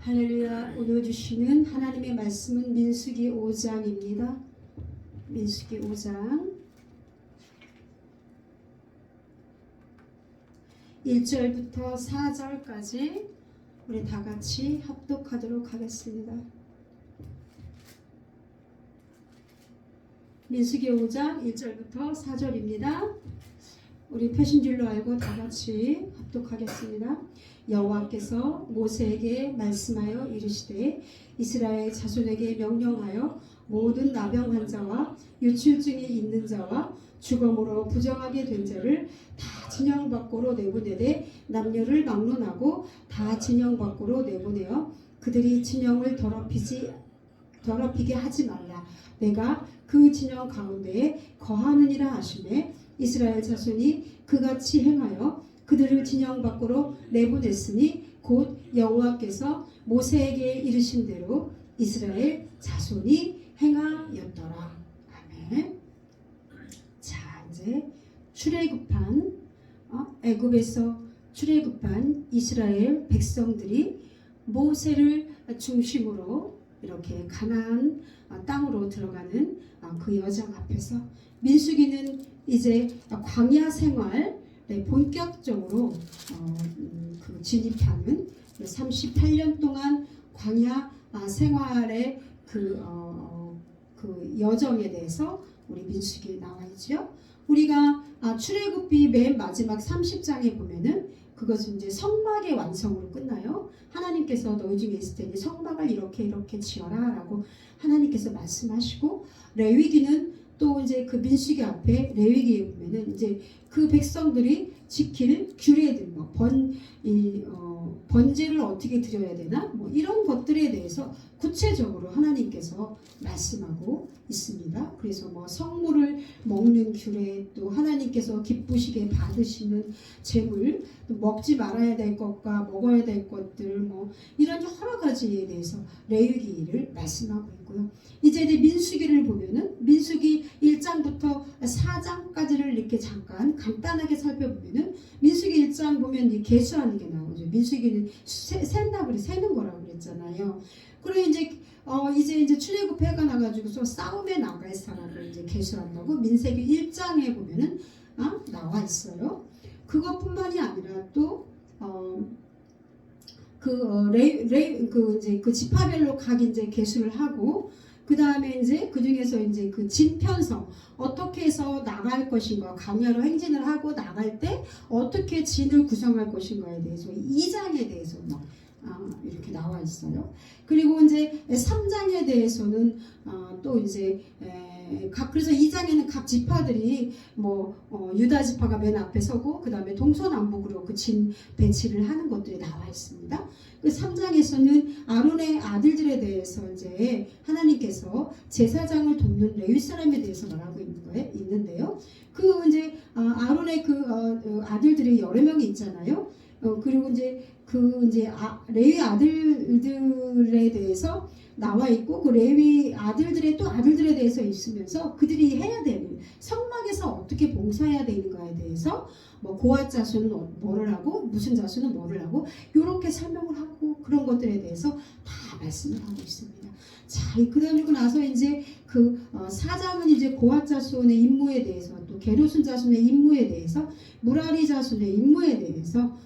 할렐루야. 오늘 주시는 하나님의 말씀은 민수기 5장입니다. 민수기 5장 1절부터 4절까지 우리 다 같이 합독하도록 하겠습니다. 민수기 5장 1절부터 4절입니다. 우리 표신줄로 알고 다 같이 합독하겠습니다. 여호와께서 모세에게 말씀하여 이르시되 이스라엘 자손에게 명령하여 모든 나병 환자와 유출증이 있는 자와 죽음으로 부정하게 된 자를 다 진영 밖으로 내보내되 남녀를 막론하고 다 진영 밖으로 내보내어 그들이 진영을 더럽히게 하지 말라. 내가 그 진영 가운데에 거하느니라 하시매 이스라엘 자손이 그같이 행하여 그들을 진영 밖으로 내보냈으니 곧 여호와께서 모세에게 이르신 대로 이스라엘 자손이 행하였더라. 아멘. 자, 이제 출애굽한 애굽에서 출애굽한 이스라엘 백성들이 모세를 중심으로 이렇게 가나안 땅으로 들어가는 그 여정 앞에서 민수기는 이제 광야 생활에 본격적으로 진입하는 38년 동안 광야 생활의 그 여정에 대해서 우리 민수기에 나와 있죠. 우리가 출애굽기 맨 마지막 30장에 보면은 그것은 이제 성막의 완성으로 끝나요. 하나님께서 너희 중에 있을 때니 성막을 이렇게 지어라라고 하나님께서 말씀하시고, 레위기는 또 이제 그 민수기 앞에 레위기에 보면은 이제 그 백성들이 지킬 규례들, 번제를 어떻게 드려야 되나, 이런 것들에 대해서 구체적으로 하나님께서 말씀하고 있습니다. 그래서 성물을 먹는 규례, 또 하나님께서 기쁘시게 받으시는 제물, 또 먹지 말아야 될 것과 먹어야 될 것들, 이런 여러 가지에 대해서 레위기를 말씀하고 있고요. 이제 민수기를 보면은 민수기 1장부터 4장까지를 이렇게 잠깐 간단하게 살펴보면은 민수기 1장 보면 이 계수하는 게 나오죠. 민수기는 샌다고 세는 거라고 그랬잖아요. 그리고 이제 출애굽해가 나가지고서 싸움에 나갈 사람을 이제 계수한다고 민수기 1장에 보면은 나와 있어요. 그것뿐만이 아니라 또 그 지파별로 각 이제 계수를 하고, 그 다음에 이제 그 중에서 이제 그 진편성 어떻게 해서 나갈 것인가, 광야로 행진을 하고 나갈 때 어떻게 진을 구성할 것인가에 대해서 2장에 대해서 이렇게 나와 있어요. 그리고 이제 3장에 대해서는 또 이제 그래서 2장에는 각 지파들이 유다 지파가 맨 앞에 서고 그 다음에 동서남북으로 그 진 배치를 하는 것들이 나와 있습니다. 그 3장에서는 아론의 아들들에 대해서 이제 하나님께서 제사장을 돕는 레위 사람에 대해서 말하고 있는데요. 그 이제 아론의 아들들이 여러 명이 있잖아요. 그리고 레위 아들들에 대해서 나와 있고, 그 레위 아들들의 또 아들들에 대해서 있으면서 그들이 해야 되는 성막에서 어떻게 봉사해야 되는가에 대해서 고앗 자손은 뭐를 하고 무슨 자손은 뭐를 하고 이렇게 설명을 하고, 그런 것들에 대해서 다 말씀을 하고 있습니다. 자, 그러고 나서 이제 그 4장은 이제 고앗 자손의 임무에 대해서, 또 게르손 자손의 임무에 대해서, 무라리 자손의 임무에 대해서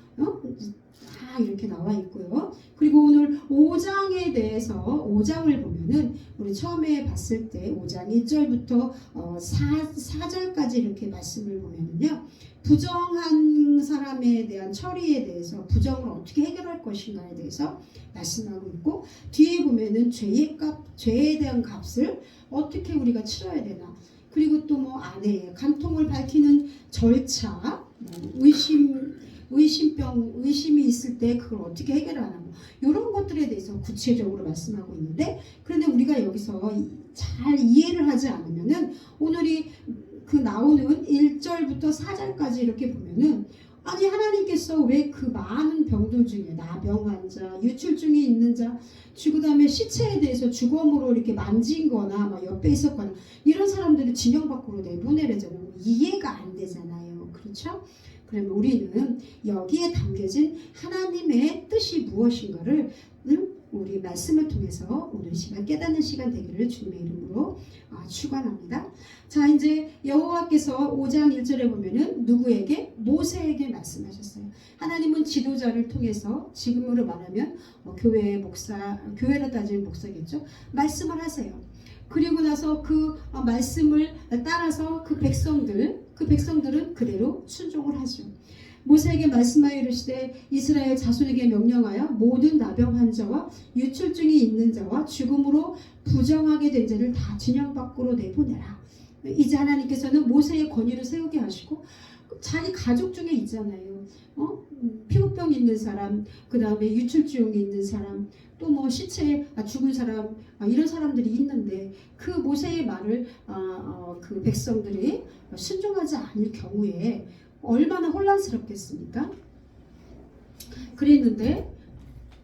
이렇게 나와 있고요. 그리고 오늘 5장에 대해서 5장을 보면은 우리 처음에 봤을 때 5장 1절부터 4절까지 이렇게 말씀을 보면은요, 부정한 사람에 대한 처리에 대해서, 부정을 어떻게 해결할 것인가에 대해서 말씀하고 있고, 뒤에 보면은 죄에 대한 값을 어떻게 우리가 치러야 되나, 그리고 또 아내의 간통을 밝히는 절차, 의심이 있을 때 그걸 어떻게 해결하나, 이런 것들에 대해서 구체적으로 말씀하고 있는데, 그런데 우리가 여기서 잘 이해를 하지 않으면은 오늘이 그 나오는 1절부터 4절까지 이렇게 보면은, 아니 하나님께서 왜 그 많은 병들 중에 나병 환자, 유출증이 있는 자, 그 다음에 시체에 대해서 주검으로 이렇게 만진 거나 옆에 있었거나 이런 사람들을 진영 밖으로 내보내려잖아요. 이해가 안 되잖아요. 그렇죠? 그러면 우리는 여기에 담겨진 하나님의 뜻이 무엇인가를 우리 말씀을 통해서 오늘 시간 깨닫는 시간 되기를 주님의 이름으로 축원합니다. 자, 이제 여호와께서 5장 1절에 보면은 누구에게? 모세에게 말씀하셨어요. 하나님은 지도자를 통해서 지금으로 말하면 교회의 목사, 교회로 따지면 목사겠죠. 말씀을 하세요. 그리고 나서 그 말씀을 따라서 그 백성들은 그대로 순종을 하죠. 모세에게 말씀하여 이르시되 이스라엘 자손에게 명령하여 모든 나병 자와 유출증이 있는 자와 죽음으로 부정하게 된 자를 다 진영 밖으로 내보내라. 이제 하나님께서는 모세의 권위를 세우게 하시고 자기 가족 중에 있잖아요. 피부병 있는 사람, 그 다음에 유출증이 있는 사람, 또 뭐 시체 죽은 사람, 이런 사람들이 있는데 그 모세의 말을 그 백성들이 순종하지 않을 경우에 얼마나 혼란스럽겠습니까? 그랬는데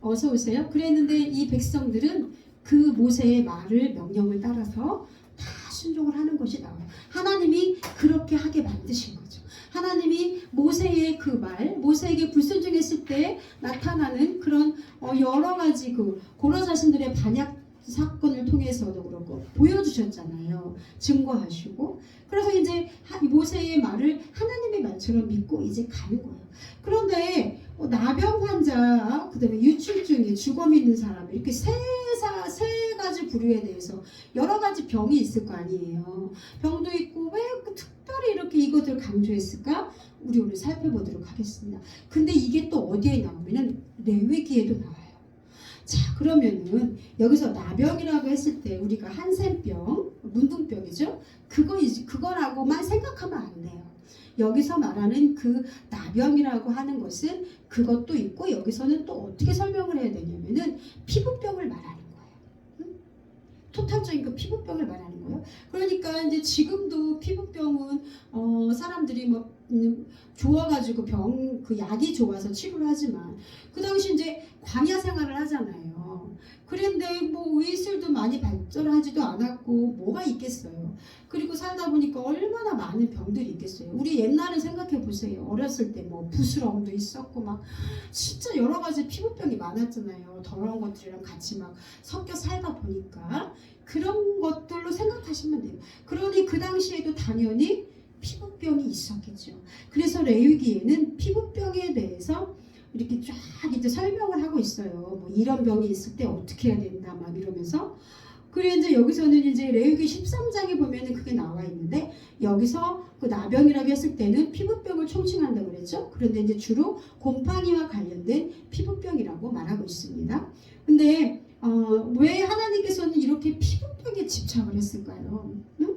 어서 오세요. 그랬는데 이 백성들은 그 모세의 말을 명령을 따라서 다 순종을 하는 것이 나와요. 하나님이 그렇게 하게 만드신 거죠. 하나님이 모세의 그 말, 모세에게 불순종했을 때 나타나는 그런 여러 가지 그 고라 자신들의 반역 사건을 통해서도 그렇고 보여주셨잖아요. 증거하시고. 그래서 이제 모세의 말을 하나님의 말처럼 믿고 이제 가는 거예요. 그런데 나병 환자, 그 다음에 유출증이 죽음이 있는 사람, 이렇게 세 가지 부류에 대해서 여러 가지 병이 있을 거 아니에요. 병도 있고 왜 특별히 이렇게 이것을 강조했을까? 우리 오늘 살펴보도록 하겠습니다. 근데 이게 또 어디에 나오면은 레위기에도 나와요. 자, 그러면은 여기서 나병이라고 했을 때 우리가 한센병, 문둥병이죠. 그거라고만 생각하면 안 돼요. 여기서 말하는 그 나병이라고 하는 것은 그것도 있고 여기서는 또 어떻게 설명을 해야 되냐면은 피부병을 말하는 거예요. 토탈적인 그 피부병을 말하는 거예요. 그러니까 이제 지금도 피부병은 사람들이 뭐 좋아가지고 그 약이 좋아서 치료를 하지만 그 당시 이제 광야 생활을 하잖아요. 그런데 뭐 의술도 많이 발전하지도 않았고 뭐가 있겠어요. 그리고 살다 보니까 얼마나 많은 병들이 있겠어요. 우리 옛날에 생각해 보세요. 어렸을 때 뭐 부스럼도 있었고 막 진짜 여러 가지 피부병이 많았잖아요. 더러운 것들이랑 같이 막 섞여 살다 보니까 그런 것들로 생각하시면 돼요. 그러니 그 당시에도 당연히 피부병이 있었겠죠. 그래서 레위기에는 피부병에 대해서 이렇게 쫙 이제 설명을 하고 있어요. 뭐 이런 병이 있을 때 어떻게 해야 된다 막 이러면서. 그리고 이제 여기서는 이제 레위기 13장에 보면은 그게 나와 있는데 여기서 그 나병이라고 했을 때는 피부병을 총칭한다고 그랬죠. 그런데 이제 주로 곰팡이와 관련된 피부병이라고 말하고 있습니다. 근데 왜 하나님께서는 이렇게 피부병에 집착을 했을까요? 응?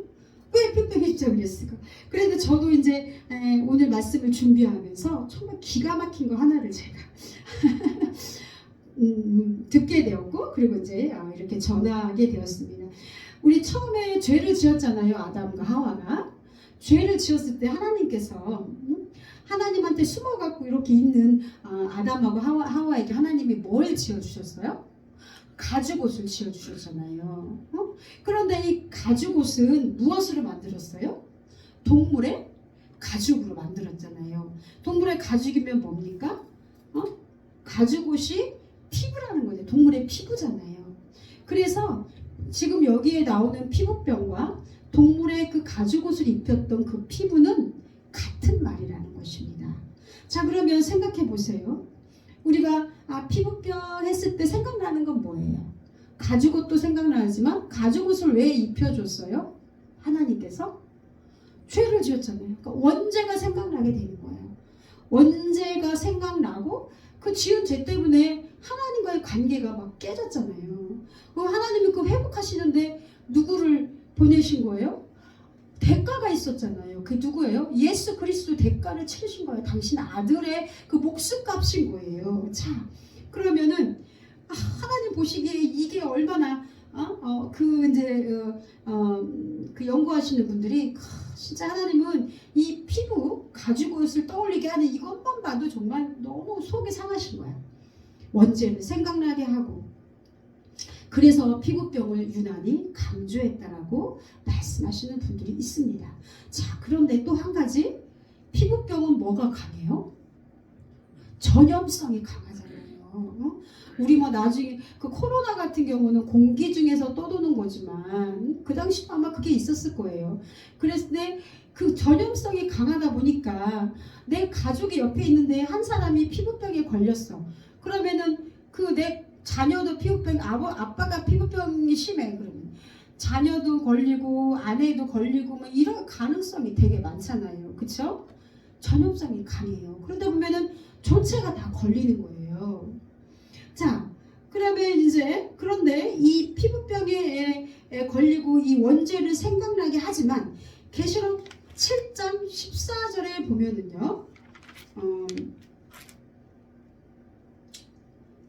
왜 피부병에 집착을 했을까? 그런데 저도 이제 오늘 말씀을 준비하면서 정말 기가 막힌 거 하나를 제가 듣게 되었고 그리고 이제 이렇게 전하게 되었습니다. 우리 처음에 죄를 지었잖아요. 아담과 하와가. 죄를 지었을 때 하나님께서 하나님한테 숨어갖고 이렇게 있는 아담하고 하와에게 하나님이 뭘 지어주셨어요? 가죽옷을 지어주셨잖아요. 그런데 이 가죽옷은 무엇으로 만들었어요? 동물의 가죽으로 만들었잖아요. 동물의 가죽이면 뭡니까? 가죽옷이 피부라는 거죠. 동물의 피부잖아요. 그래서 지금 여기에 나오는 피부병과 동물의 그 가죽옷을 입혔던 그 피부는 같은 말이라는 것입니다. 자, 그러면 생각해 보세요. 우리가 피부병 했을 때 생각나는 건 뭐예요? 가죽옷도 생각나지만 가죽옷을 왜 입혀줬어요? 하나님께서 죄를 지었잖아요. 그러니까 원죄가 생각나게 되는 거예요. 원죄가 생각나고 그 지은 죄 때문에 하나님과의 관계가 막 깨졌잖아요. 하나님이 그 회복하시는데 누구를 보내신 거예요? 대가가 있었잖아요. 그게 누구예요? 예수 그리스도 대가를 치르신 거예요. 당신 아들의 그 목숨값인 거예요. 자, 그러면은 하나님 보시기에 이게 얼마나 그 연구하시는 분들이 진짜 하나님은 이 피부 가죽옷을 떠올리게 하는 이것만 봐도 정말 너무 속이 상하신 거야. 원죄를 생각나게 하고 그래서 피부병을 유난히 강조했다라고 말씀하시는 분들이 있습니다. 자, 그런데 또 한 가지 피부병은 뭐가 강해요? 전염성이 강하잖아요. 우리 뭐 나중에 그 코로나 같은 경우는 공기 중에서 떠도는 거지만 그 당시도 아마 그게 있었을 거예요. 그래서 그 전염성이 강하다 보니까 내 가족이 옆에 있는데 한 사람이 피부병에 걸렸어. 그러면은 그 내 자녀도 피부병, 아빠가 피부병이 심해. 그러면 자녀도 걸리고 아내도 걸리고 뭐 이런 가능성이 되게 많잖아요. 그쵸? 전염성이 강해요. 그러다 보면은 전체가 다 걸리는 거예요. 자, 그러면 이제 그런데 이 피부병에 걸리고 이 원죄를 생각나게 하지만 계시록 7장 14절에 보면은요.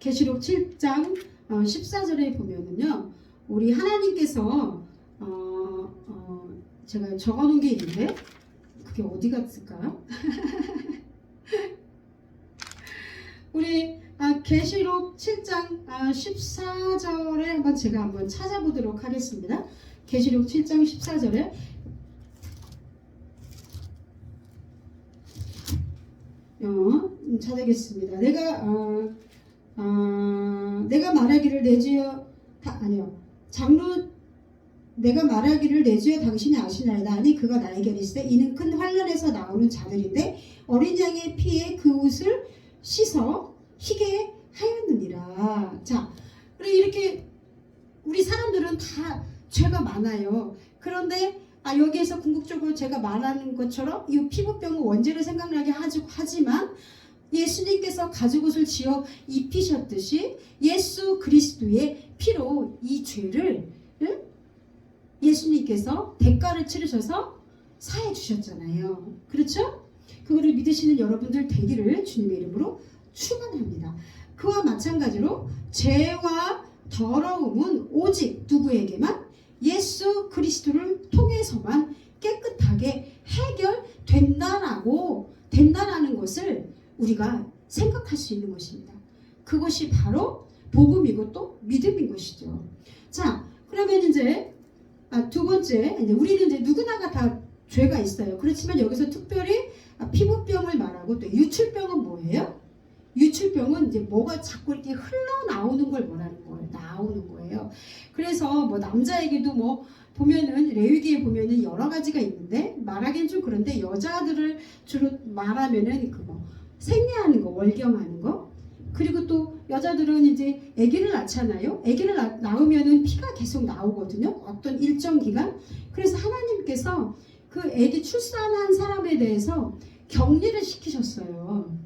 계시록 7장 14절에 보면은요. 우리 하나님께서 제가 적어놓은 게 있는데 그게 어디 갔을까요? 우리 계시록 7장 14절에 한번 제가 한번 찾아보도록 하겠습니다. 계시록 7장 14절에 찾아겠습니다. 내가 말하기를 내 주여 내가 말하기를 내 주여 당신이 아시나이다. 아니 그가 나에게 이르시되 이는 큰 환란에서 나오는 자들인데 어린 양의 피에 그 옷을 씻어 희게 하였느니라. 자, 그리고 이렇게 우리 사람들은 다 죄가 많아요. 그런데 여기에서 궁극적으로 제가 말하는 것처럼 이 피부병은 원죄를 생각나게 하지만 예수님께서 가죽옷을 지어 입히셨듯이 예수 그리스도의 피로 이 죄를 예수님께서 대가를 치르셔서 사해 주셨잖아요. 그렇죠? 그거를 믿으시는 여러분들 되기를 주님의 이름으로 축원합니다. 그와 마찬가지로 죄와 더러움은 오직 누구에게만 예수 그리스도를 통해서만 깨끗하게 해결된다라는 것을 우리가 생각할 수 있는 것입니다. 그것이 바로 복음이고 또 믿음인 것이죠. 자, 그러면 이제 두 번째, 이제 우리는 이제 누구나가 다 죄가 있어요. 그렇지만 여기서 특별히 피부병을 말하고 또 유출병은 뭐예요? 유출병은 이제 뭐가 자꾸 이렇게 흘러나오는 걸 말하는 거예요. 나오는 거예요. 그래서 뭐 남자에게도 뭐 보면은 레위기에 보면은 여러 가지가 있는데 말하기는 좀 그런데 여자들을 주로 말하면은 그 뭐 생리하는 거, 월경하는 거, 그리고 또 여자들은 이제 아기를 낳잖아요. 아기를 낳으면은 피가 계속 나오거든요. 어떤 일정 기간. 그래서 하나님께서 그 아기 출산한 사람에 대해서 격리를 시키셨어요.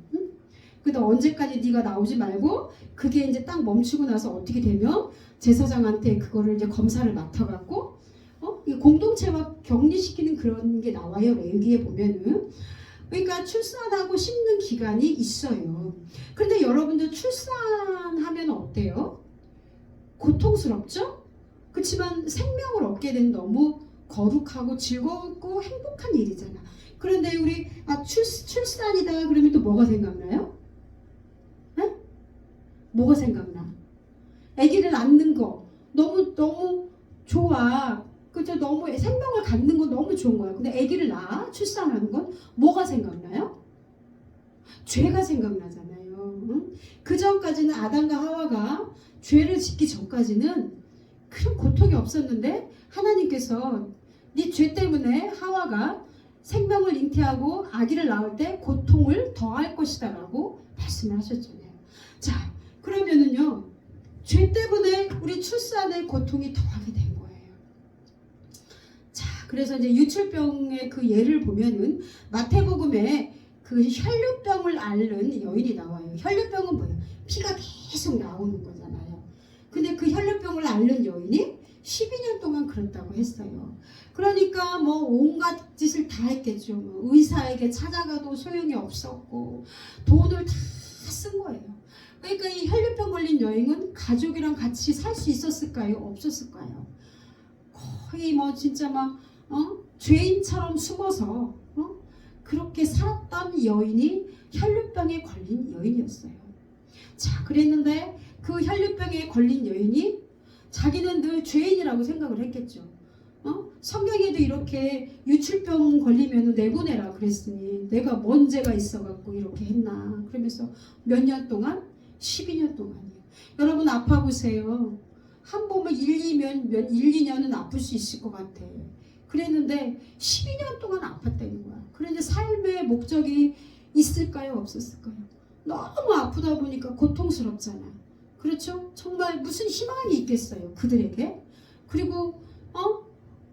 근데 언제까지 네가 나오지 말고 그게 이제 딱 멈추고 나서 어떻게 되면 제사장한테 그거를 이제 검사를 맡아갖고 이 공동체와 격리시키는 그런 게 나와요. 레위기에 보면은. 그러니까 출산하고 씹는 기간이 있어요. 그런데 여러분들 출산하면 어때요? 고통스럽죠? 그렇지만 생명을 얻게 된 너무 거룩하고 즐겁고 행복한 일이잖아. 그런데 우리 출산이다 그러면 또 뭐가 생각나요? 네? 뭐가 생각나? 아기를 낳는 거 너무 좋아. 그죠? 너무 생명을 갖는 건 너무 좋은 거야. 근데 아기를 낳아 출산하는 건 뭐가 생각나요? 죄가 생각나잖아요. 응? 그 전까지는 아담과 하와가 죄를 짓기 전까지는 그런 고통이 없었는데 하나님께서 네 죄 때문에 하와가 생명을 잉태하고 아기를 낳을 때 고통을 더할 것이다 라고 말씀을 하셨잖아요. 자, 그러면은요 죄 때문에 우리 출산의 고통이 더하게 된 거예요. 자, 그래서 이제 유출병의 그 예를 보면은 마태복음에 그 혈류병을 앓는 여인이 나와요. 혈류병은 뭐예요? 피가 계속 나오는 거잖아요. 근데 그 혈류병을 앓는 여인이 12년 동안 그랬다고 했어요. 그러니까 뭐 온갖 짓을 다 했겠죠. 뭐 의사에게 찾아가도 소용이 없었고 돈을 다 쓴 거예요. 그러니까 이 혈류병 걸린 여인은 가족이랑 같이 살 수 있었을까요? 없었을까요? 거의 뭐 진짜 막 죄인처럼 숨어서 그렇게 살았던 여인이 혈류병에 걸린 여인이었어요. 자, 그랬는데 그 혈류병에 걸린 여인이 자기는 늘 죄인이라고 생각을 했겠죠. 성경에도 이렇게 유출병 걸리면 내보내라 그랬으니 내가 뭔 죄가 있어갖고 이렇게 했나. 그러면서 몇 년 동안? 12년 동안이에요. 여러분 아파보세요. 한 번만 1, 2년은 아플 수 있을 것 같아. 그랬는데 12년 동안 아팠다는 거야. 그런데 삶의 목적이 있을까요? 없었을까요? 너무 아프다 보니까 고통스럽잖아. 그렇죠? 정말 무슨 희망이 있겠어요, 그들에게? 그리고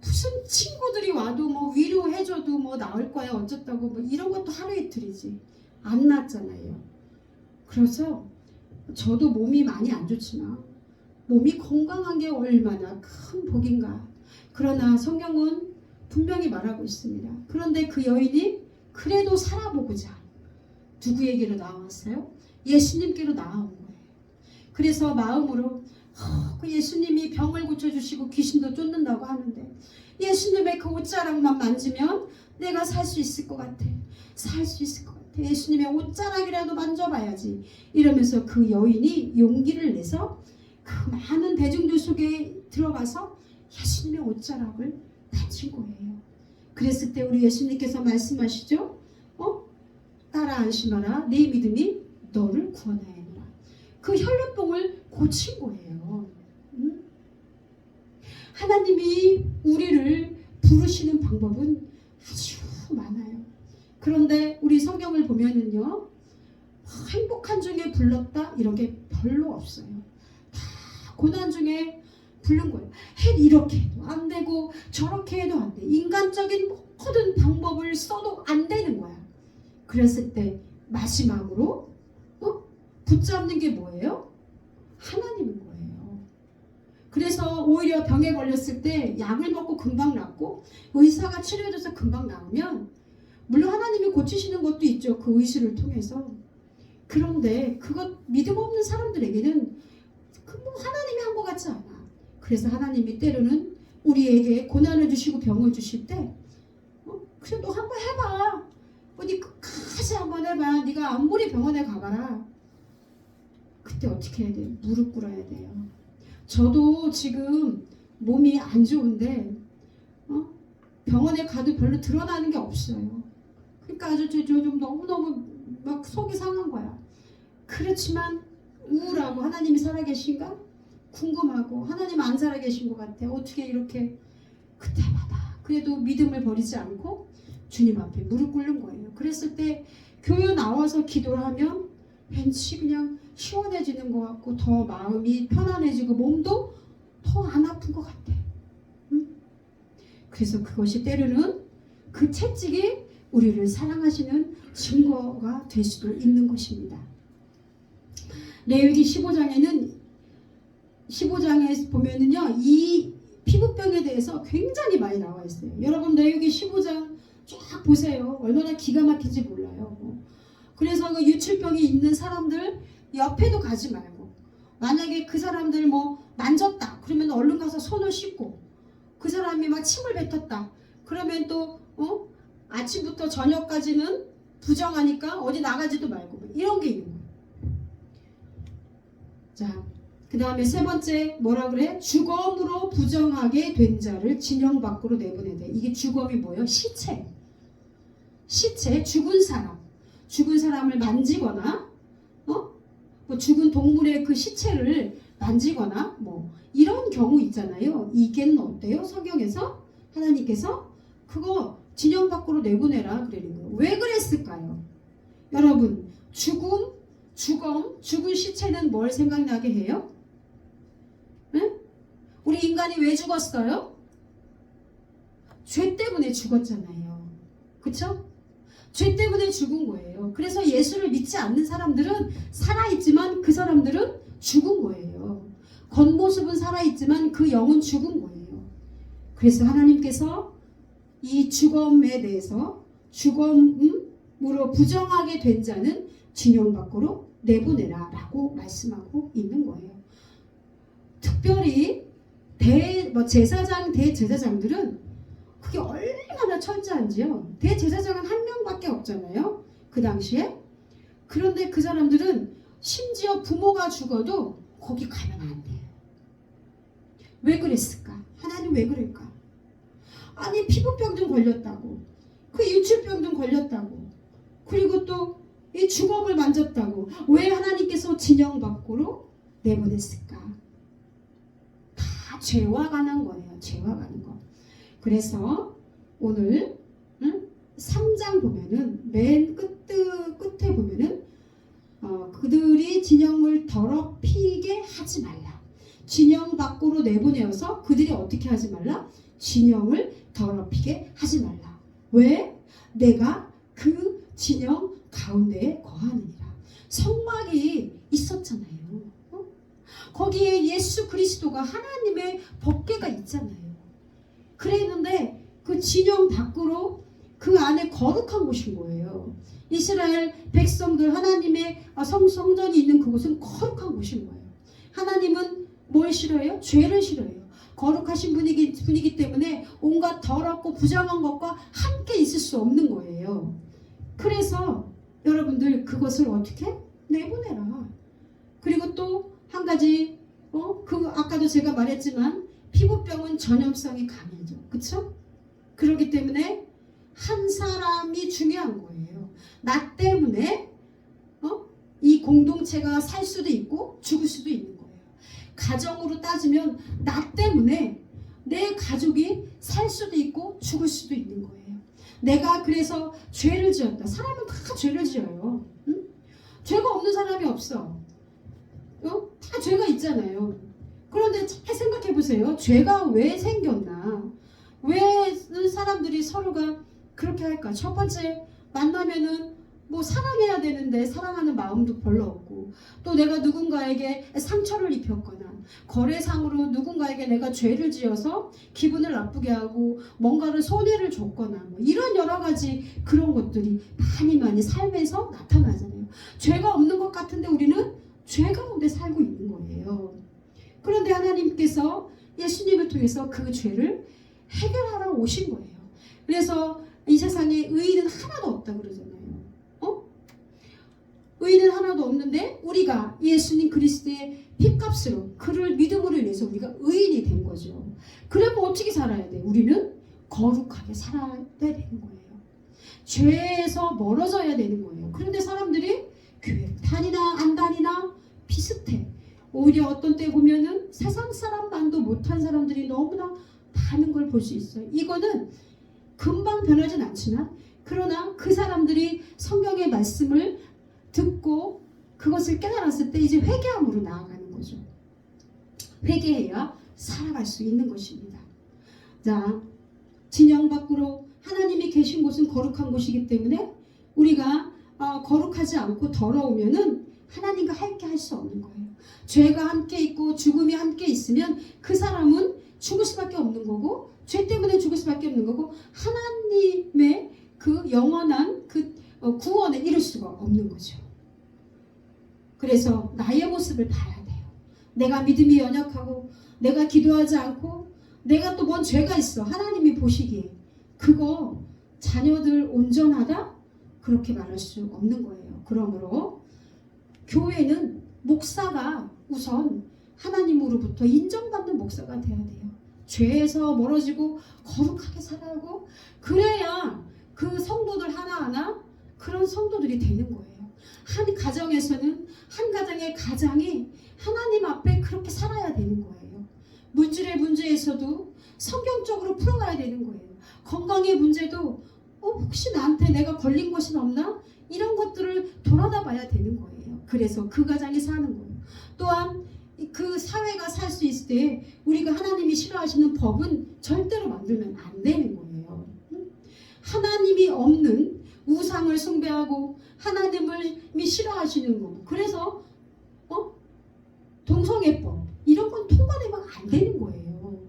무슨 친구들이 와도 뭐 위로해줘도 뭐 나을 거야 어쩌다고 뭐 이런 것도 하루 이틀이지. 안 낫잖아요. 그래서 저도 몸이 많이 안 좋지만 몸이 건강한 게 얼마나 큰 복인가. 그러나 성경은 분명히 말하고 있습니다. 그런데 그 여인이 그래도 살아보고자 누구에게로 나왔어요? 예수님께로 나온 거예요. 그래서 마음으로 그 예수님이 병을 고쳐주시고 귀신도 쫓는다고 하는데 예수님의 그 옷자락만 만지면 내가 살 수 있을 것 같아. 살 수 있을 것 같아. 예수님의 옷자락이라도 만져봐야지. 이러면서 그 여인이 용기를 내서 그 많은 대중들 속에 들어가서 예수님의 옷자락을 만진 거예요. 그랬을 때 우리 예수님께서 말씀하시죠. 따라 안심하라. 네 믿음이 너를 구원하였노라. 그 혈류병을 고친 거예요. 하나님이 우리를 부르시는 방법은 아주 많아요. 그런데 우리 성경을 보면은요, 행복한 중에 불렀다 이런 게 별로 없어요. 다 고난 중에 부른 거예요. 이렇게 해도 안 되고 저렇게 해도 안 돼. 인간적인 모든 방법을 써도 안 되는 거야. 그랬을 때 마지막으로 붙잡는 게 뭐예요? 하나님인 거예요. 그래서 오히려 병에 걸렸을 때 약을 먹고 금방 낫고 의사가 치료해줘서 금방 나으면 물론 하나님이 고치시는 것도 있죠. 그 의술을 통해서. 그런데 그것 믿음 없는 사람들에게는 뭐 하나님이 한 것 같지 않아. 그래서 하나님이 때로는 우리에게 고난을 주시고 병을 주실 때 그래 너 한번 해봐. 네 끝까지 한번 해봐. 네가 아무리 병원에 가봐라. 그때 어떻게 해야 돼요? 무릎 꿇어야 돼요. 저도 지금 몸이 안 좋은데 병원에 가도 별로 드러나는 게 없어요. 그러니까 아주 좀 너무너무 막 속이 상한 거야. 그렇지만 우울하고 하나님이 살아계신가? 궁금하고 하나님 안 살아계신 것 같아. 어떻게 이렇게 그때마다 그래도 믿음을 버리지 않고 주님 앞에 무릎 꿇는 거예요. 그랬을 때 교회 나와서 기도를 하면 왠지 그냥 시원해지는 것 같고 더 마음이 편안해지고 몸도 더 안 아픈 것 같아. 그래서 그것이 때로는 그 채찍이 우리를 사랑하시는 증거가 될 수도 있는 것입니다. 레위기 15장에 보면은요, 이 피부병에 대해서 굉장히 많이 나와 있어요. 여러분 레위기 15장 쫙 보세요. 얼마나 기가 막힌지 몰라요. 그래서 그 유출병이 있는 사람들 옆에도 가지 말고, 만약에 그 사람들 뭐 만졌다 그러면 얼른 가서 손을 씻고, 그 사람이 막 침을 뱉었다 그러면 또 아침부터 저녁까지는 부정하니까 어디 나가지도 말고 이런 게 있는 거예요. 자, 그 다음에 세 번째 뭐라 그래? 주검으로 부정하게 된 자를 진영 밖으로 내보내되. 이게 주검이 뭐예요? 시체, 죽은 사람을 만지거나 뭐 죽은 동물의 그 시체를 만지거나 뭐 이런 경우 있잖아요. 이게는 어때요? 성경에서 하나님께서 그거 진영 밖으로 내보내라 그러는 거예요. 왜 그랬을까요? 여러분, 죽은 시체는 뭘 생각나게 해요? 네? 우리 인간이 왜 죽었어요? 죄 때문에 죽었잖아요. 그쵸? 죄 때문에 죽은 거예요. 그래서 예수를 믿지 않는 사람들은 살아있지만 그 사람들은 죽은 거예요. 겉모습은 살아있지만 그 영은 죽은 거예요. 그래서 하나님께서 이 주검에 대해서 주검으로 부정하게 된 자는 진영 밖으로 내보내라 라고 말씀하고 있는 거예요. 특별히 제사장, 대제사장들은 그게 얼마나 철저한지요. 대제사장은 한 명밖에 없잖아요. 그 당시에. 그런데 그 사람들은 심지어 부모가 죽어도 거기 가면 안 돼요. 왜 그랬을까? 하나님 왜 그럴까? 아니 피부병 좀 걸렸다고, 그 유출병 좀 걸렸다고, 그리고 또 이 주검을 만졌다고 왜 하나님께서 진영 밖으로 내보냈을까? 다 죄와 관한 거예요. 죄와 관한 거. 그래서 오늘 3장 보면은 맨 끝에 보면은 그들이 진영을 더럽히게 하지 말라. 진영 밖으로 내보내어서 그들이 어떻게 하지 말라? 진영을 더럽히게 하지 말라. 왜? 내가 그 진영 가운데에 거하느니라. 성막이 있었잖아요. 거기에 예수 그리스도가 하나님의 법궤가 있잖아요. 그랬는데 그 진영 밖으로 그 안에 거룩한 곳인 거예요. 이스라엘 백성들 하나님의 성전이 있는 그곳은 거룩한 곳인 거예요. 하나님은 뭘 싫어해요? 죄를 싫어해요. 거룩하신 분이기 때문에 온갖 더럽고 부정한 것과 함께 있을 수 없는 거예요. 그래서 여러분들 그것을 어떻게? 내보내라. 그리고 또 한 가지 아까도 제가 말했지만 피부병은 전염성이 강해져. 그쵸? 그렇기 때문에 한 사람이 중요한 거예요. 나 때문에 이 공동체가 살 수도 있고 죽을 수도 있는 거예요. 가정으로 따지면 나 때문에 내 가족이 살 수도 있고 죽을 수도 있는 거예요. 내가 그래서 죄를 지었다. 사람은 다 죄를 지어요. 응? 죄가 없는 사람이 없어. 다 죄가 있잖아요. 그런데 잘 생각해 보세요. 죄가 왜 생겼나? 왜 사람들이 서로가 그렇게 할까? 첫 번째 만나면은 뭐 사랑해야 되는데 사랑하는 마음도 별로 없고, 또 내가 누군가에게 상처를 입혔거나 거래상으로 누군가에게 내가 죄를 지어서 기분을 나쁘게 하고 뭔가를 손해를 줬거나 뭐 이런 여러 가지 그런 것들이 많이 삶에서 나타나잖아요. 죄가 없는 것 같은데 우리는 죄 가운데 살고 있는 거예요. 그런데 하나님께서 예수님을 통해서 그 죄를 해결하러 오신 거예요. 그래서 이 세상에 의인은 하나도 없다 그러잖아요. 의인은 하나도 없는데 우리가 예수님 그리스도의 피값으로 그를 믿음으로 인해서 우리가 의인이 된 거죠. 그러면 어떻게 살아야 돼? 우리는 거룩하게 살아야 되는 거예요. 죄에서 멀어져야 되는 거예요. 그런데 사람들이 교회 다니나 안 다니나 비슷해. 오히려 어떤 때 보면은 세상 사람만도 못한 사람들이 너무나 많은 걸 볼 수 있어요. 이거는 금방 변하진 않지만, 그러나 그 사람들이 성경의 말씀을 듣고 그것을 깨달았을 때 이제 회개함으로 나아가는 거죠. 회개해야 살아갈 수 있는 것입니다. 자, 진영 밖으로 하나님이 계신 곳은 거룩한 곳이기 때문에 우리가 거룩하지 않고 더러우면은 하나님과 함께 할 수 없는 거예요. 죄가 함께 있고 죽음이 함께 있으면 그 사람은 죽을 수밖에 없는 거고, 죄 때문에 죽을 수밖에 없는 거고, 하나님의 그 영원한 그 구원에 이룰 수가 없는 거죠. 그래서 나의 모습을 봐야 돼요. 내가 믿음이 연약하고 내가 기도하지 않고 내가 또 뭔 죄가 있어. 하나님이 보시기에 그거 자녀들 온전하다? 그렇게 말할 수 없는 거예요. 그러므로 교회는 목사가 우선 하나님으로부터 인정받는 목사가 돼야 돼요. 죄에서 멀어지고 거룩하게 살아가고, 그래야 그 성도들 하나하나 그런 성도들이 되는 거예요. 한 가정에서는 한 가정의 가장이 하나님 앞에 그렇게 살아야 되는 거예요. 물질의 문제에서도 성경적으로 풀어가야 되는 거예요. 건강의 문제도 혹시 나한테 내가 걸린 것이 없나? 이런 것들을 돌아다 봐야 되는 거예요. 그래서 그 가정이 사는 거예요. 또한 그 사회가 살 수 있을 때 우리가 하나님이 싫어하시는 법은 절대로 만들면 안 되는 거예요. 하나님이 없는 우상을 숭배하고 하나님을 싫어하시는 거. 그래서 동성애법 이런 건 통과되면 안 되는 거예요.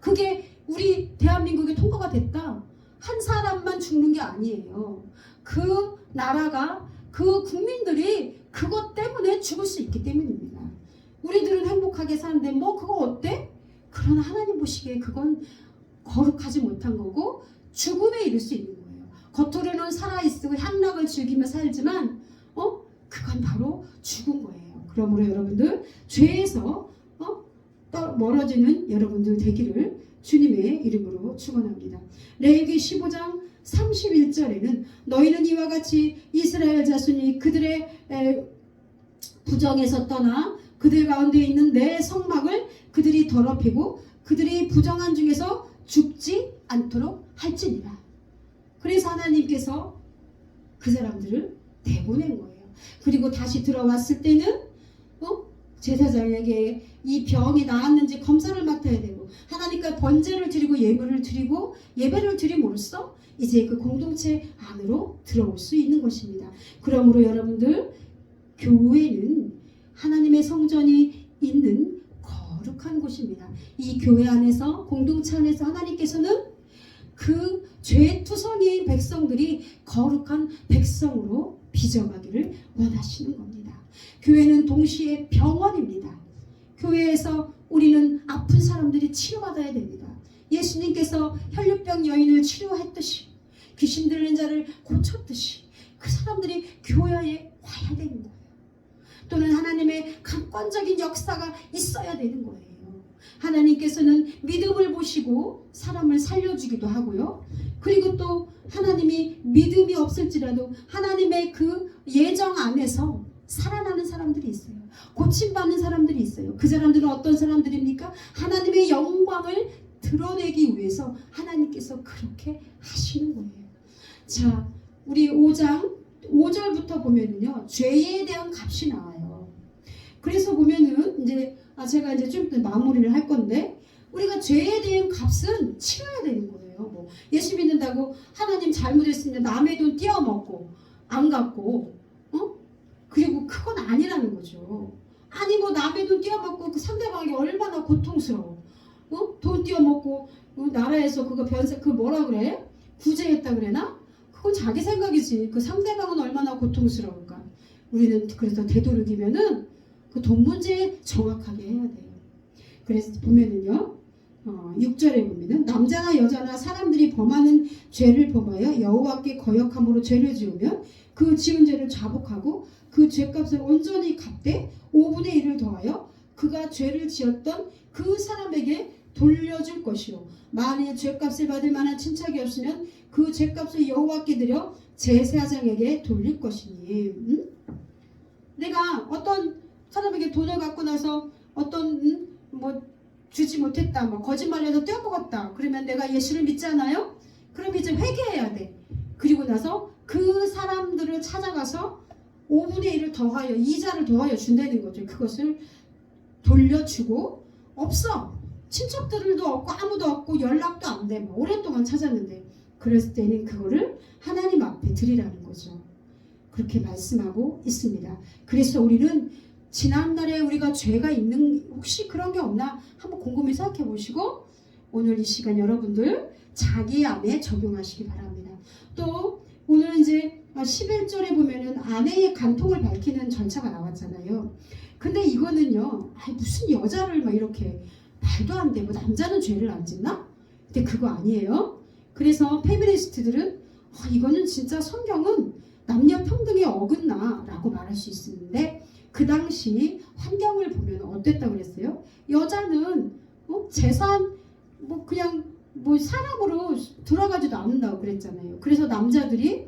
그게 우리 대한민국에 통과가 됐다. 한 사람만 죽는 게 아니에요. 그 나라가 그 국민들이 그것 때문에 죽을 수 있기 때문입니다. 우리들은 행복하게 사는데 뭐 그거 어때? 그러나 하나님 보시기에 그건 거룩하지 못한 거고 죽음에 이를 수 있는 거예요. 겉으로는 살아있고 향락을 즐기며 살지만 그건 바로 죽은 거예요. 그러므로 여러분들 죄에서 멀어지는 여러분들 되기를 주님의 이름으로 축원합니다. 레위기 15장 31절에는 너희는 이와 같이 이스라엘 자손이 그들의 부정에서 떠나 그들 가운데 있는 내 성막을 그들이 더럽히고 그들이 부정한 중에서 죽지 않도록 할지니라. 그래서 하나님께서 그 사람들을 내보낸 거예요. 그리고 다시 들어왔을 때는 제사장에게 이 병이 나았는지 검사를 맡아야 되고, 하나님께 번제를 드리고 예물을 드리고 예배를 드림으로써 이제 그 공동체 안으로 들어올 수 있는 것입니다. 그러므로 여러분들, 교회는 하나님의 성전이 있는 거룩한 곳입니다. 이 교회 안에서, 공동체 안에서 하나님께서는 그 죄투성이인 백성들이 거룩한 백성으로 빚어가기를 원하시는 겁니다. 교회는 동시에 병원입니다. 교회에서 우리는 아픈 사람들이 치료받아야 됩니다. 예수님께서 혈류병 여인을 치료했듯이, 귀신 들린 자를 고쳤듯이 그 사람들이 교회에 와야 되는 거예요. 또는 하나님의 강권적인 역사가 있어야 되는 거예요. 하나님께서는 믿음을 보시고 사람을 살려주기도 하고요. 그리고 또 하나님이 믿음이 없을지라도 하나님의 그 예정 안에서 살아나는 사람들이 있어요. 고침받는 사람들이 있어요. 그 사람들은 어떤 사람들입니까? 하나님의 영광을 드러내기 위해서 하나님께서 그렇게 하시는 거예요. 자, 우리 5장 5절부터 보면은요, 죄에 대한 값이 나와요. 그래서 보면은 이제 제가 이제 좀 마무리를 할 건데, 우리가 죄에 대한 값은 치러야 되는 거예요. 뭐 예수 믿는다고 하나님 잘못했으면 남의 돈 떼어먹고 안 갚고 그리고 그건 아니라는 거죠. 아니 뭐 남의 돈 떼어먹고 그 상대방이 얼마나 고통스러워. 돈 떼어먹고 나라에서 그거 그 뭐라 그래? 구제했다 그래나? 그건 자기 생각이지. 그 상대방은 얼마나 고통스러울까. 우리는 그래서 되도록이면은 그 돈 문제 정확하게 해야 돼요. 그래서 보면은요, 6절에 보면은 남자나 여자나 사람들이 범하는 죄를 범하여 여호와께 거역함으로 죄를 지으면 그 지은 죄를 자복하고 그 죄값을 온전히 갚되 5분의 1을 더하여 그가 죄를 지었던 그 사람에게 돌려줄 것이요, 만일 죄값을 받을 만한 친척이 없으면 그 죄값을 여호와께 드려 제사장에게 돌릴 것이니. 내가 어떤 사람에게 돈을 갖고 나서 어떤 뭐 주지 못했다, 뭐 거짓말해서 떼어먹었다, 그러면 내가 예수를 믿잖아요. 그럼 이제 회개해야 돼. 그리고 나서 그 사람들을 찾아가서 5분의 1을 더하여, 이자를 더하여 준다는 거죠. 그것을 돌려주고, 없어, 친척들도 없고 아무도 없고 연락도 안 돼, 뭐 오랫동안 찾았는데, 그랬을 때는 그거를 하나님 앞에 드리라는 거죠. 그렇게 말씀하고 있습니다. 그래서 우리는 지난날에 우리가 죄가 있는, 혹시 그런 게 없나 한번 곰곰이 생각해 보시고 오늘 이 시간 여러분들 자기 안에 적용하시기 바랍니다. 또 오늘 이제 11절에 보면은 아내의 간통을 밝히는 절차가 나왔잖아요. 근데 이거는요, 무슨 여자를 막 이렇게, 말도 안 돼. 뭐 남자는 죄를 안 짓나? 근데 그거 아니에요. 그래서 페미니스트들은 이거는 진짜 성경은 남녀 평등에 어긋나 라고 말할 수 있는데, 그 당시 환경을 보면 어땠다고 그랬어요? 여자는 재산 뭐 그냥 뭐 사람으로 들어가지도 않는다고 그랬잖아요. 그래서 남자들이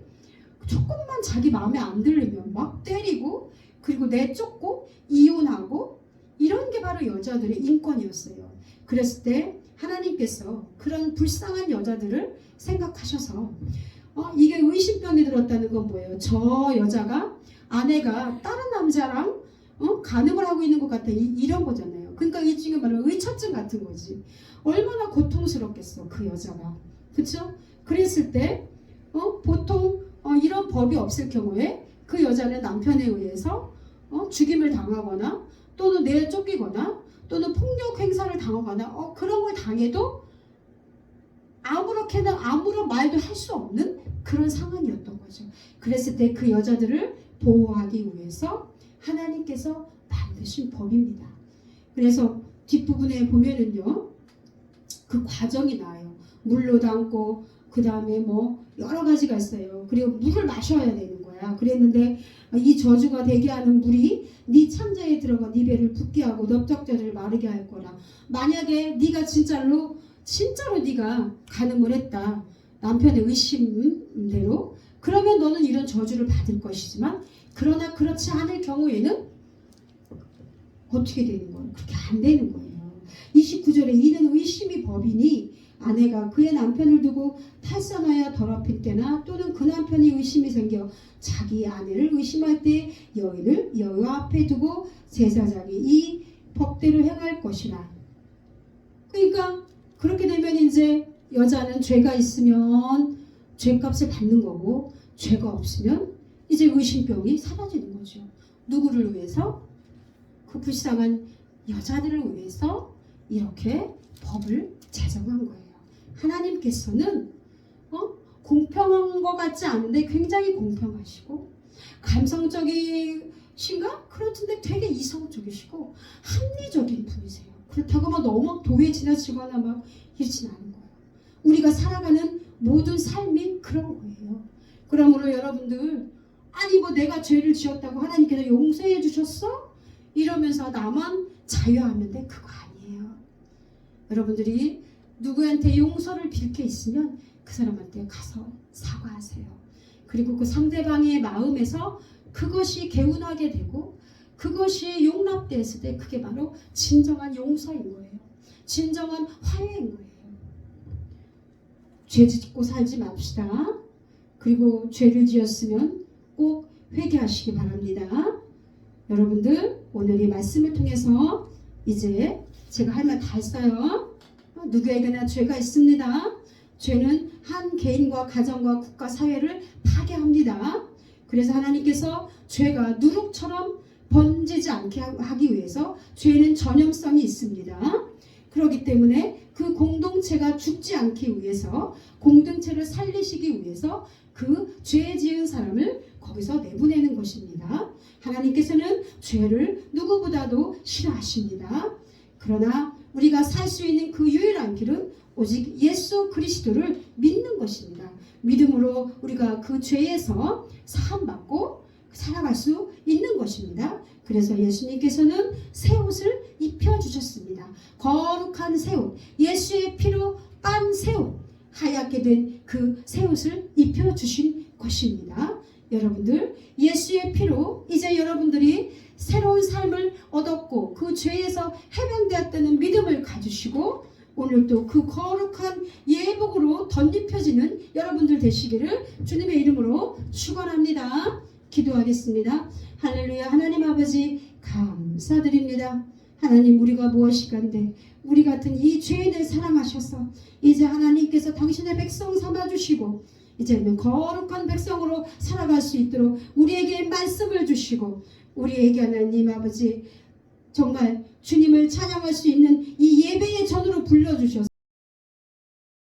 조금만 자기 마음에 안 들리면 막 때리고, 그리고 내쫓고 이혼하고, 이런 게 바로 여자들의 인권이었어요. 그랬을 때 하나님께서 그런 불쌍한 여자들을 생각하셔서 이게 의심병이 들었다는 건 뭐예요? 저 여자가, 아내가 다른 남자랑 간음을 하고 있는 것 같아, 이런 거잖아요. 그러니까 이 지금 말하면 의처증 같은 거지. 얼마나 고통스럽겠어 그 여자가, 그렇죠? 그랬을 때 보통 이런 법이 없을 경우에 그 여자는 남편에 의해서 죽임을 당하거나 또는 내쫓기거나 또는 폭력 행사를 당하거나 그런 걸 당해도 아무렇게나 아무런 말도 할 수 없는 그런 상황이었던 거죠. 그랬을 때 그 여자들을 보호하기 위해서 하나님께서 만드신 법입니다. 그래서 뒷부분에 보면은요, 그 과정이 나와요. 물로 담고 그 다음에 뭐 여러 가지가 있어요. 그리고 물을 마셔야 되는 거야. 그랬는데 이 저주가 되게 하는 물이 네 창자에 들어가 네 배를 붓게 하고 넓적저를 마르게 할 거라. 만약에 네가 진짜로 네가 간음을 했다, 남편의 의심대로, 그러면 너는 이런 저주를 받을 것이지만, 그러나 그렇지 않을 경우에는 어떻게 되는 거예요? 그렇게 안 되는 거예요. 29절에 이는 의심이 법이니 아내가 그의 남편을 두고 탈선하여 더럽힐 때나 또는 그 남편이 의심이 생겨 자기 아내를 의심할 때 여인을 여호와 앞에 두고 제사장이 이 법대로 행할 것이라. 그러니까 그렇게 되면 이제 여자는 죄가 있으면 죄값을 받는 거고 죄가 없으면 이제 의심병이 사라지는 거죠. 누구를 위해서? 그 불쌍한 여자들을 위해서 이렇게 법을 제정한 거예요. 하나님께서는 공평한 것 같지 않은데 굉장히 공평하시고 감성적이신가? 그렇던데 되게 이성적이시고 합리적인 분이세요. 그렇다고 막 너무 도에 지나치거나 막 이러진 않은 거예요. 우리가 살아가는 모든 삶이 그런 거예요. 그러므로 여러분들 아니 뭐 내가 죄를 지었다고 하나님께서 용서해 주셨어? 이러면서 나만 자유하면 돼? 그거 아니에요. 여러분들이 누구한테 용서를 빌 게 있으면 그 사람한테 가서 사과하세요. 그리고 그 상대방의 마음에서 그것이 개운하게 되고 그것이 용납됐을 때 그게 바로 진정한 용서인 거예요. 진정한 화해인 거예요. 죄 짓고 살지 맙시다. 그리고 죄를 지었으면 꼭 회개하시기 바랍니다. 여러분들 오늘 이 말씀을 통해서 이제 제가 할 말 다 했어요. 누구에게나 죄가 있습니다. 죄는 한 개인과 가정과 국가 사회를 파괴합니다. 그래서 하나님께서 죄가 누룩처럼 번지지 않게 하기 위해서 죄는 전염성이 있습니다. 그렇기 때문에 그 공동체가 죽지 않기 위해서 공동체를 살리시기 위해서 그 죄 지은 사람을 거기서 내보내는 것입니다. 하나님께서는 죄를 누구보다도 싫어하십니다. 그러나 우리가 살 수 있는 그 유일한 길은 오직 예수 그리스도를 믿는 것입니다. 믿음으로 우리가 그 죄에서 사함받고 살아갈 수 있는 것입니다. 그래서 예수님께서는 새 옷을 입혀주셨습니다. 거룩한 새 옷, 예수의 피로 빤 새 옷, 하얗게 된 그 새 옷을 입혀주신 것입니다. 여러분들 예수의 피로 이제 여러분들이 새로운 삶을 얻었고 그 죄에서 해방되었다는 믿음을 가지시고 오늘도 그 거룩한 예복으로 덧입혀지는 여러분들 되시기를 주님의 이름으로 축원합니다. 기도하겠습니다. 할렐루야. 하나님 아버지 감사드립니다. 하나님 우리가 무엇이간데 우리 같은 이 죄인을 사랑하셔서 이제 하나님께서 당신의 백성 삼아주시고 이제는 거룩한 백성으로 살아갈 수 있도록 우리에게 말씀을 주시고 우리에게 하나님 아버지 정말 주님을 찬양할 수 있는 이 예배의 전으로 불러주셔서